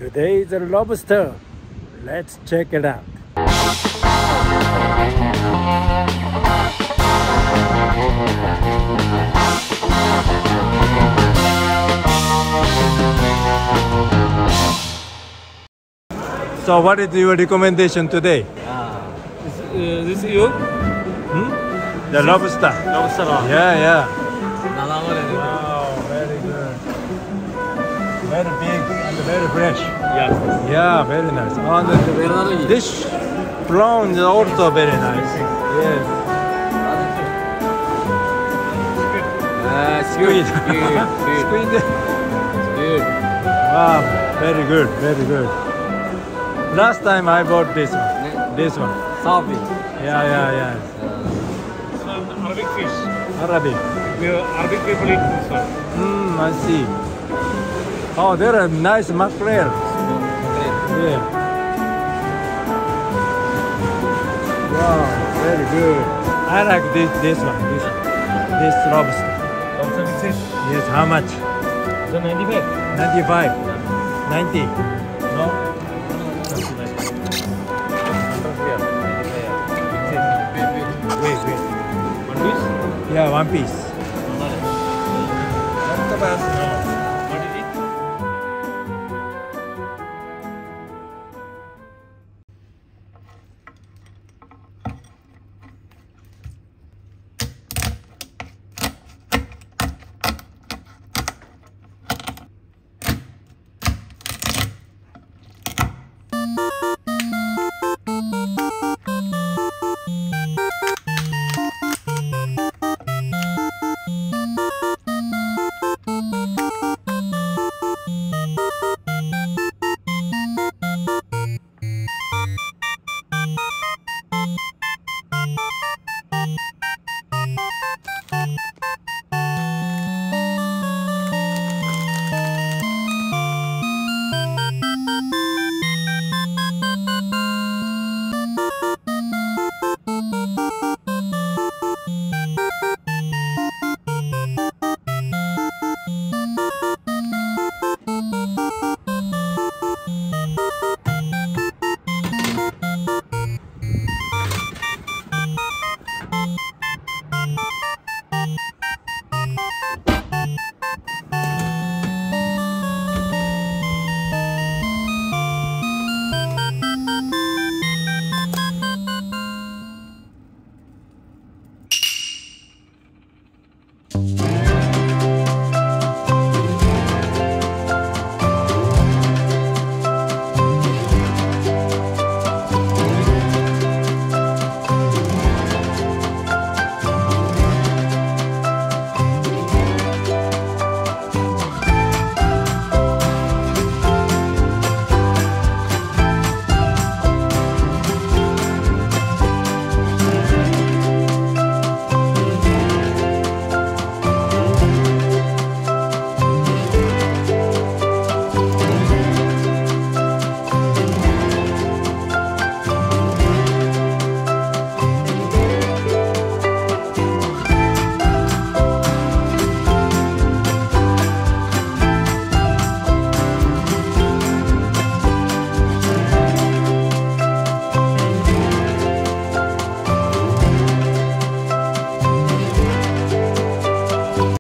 Today is a lobster. Let's check it out. So what is your recommendation today? This you? The lobster. Lobster. Yeah. Wow, Wow, very good. Very big and very fresh. yes. Yeah, very nice. And this prawn is also very nice. Yes. Squid. Squid. Good. Wow, very good, very good. Last time I bought this one. This one. Sabi. Yeah. Some Arabic fish. Arabic. Arabic people eat this one. I see. Oh, there are nice mackerel. Yeah. Wow, very good. I like this one. This lobster. Lobster fish. Yes, how much? The 95. 95. 90. No? Wait. One piece? Yeah, one piece. Octopus.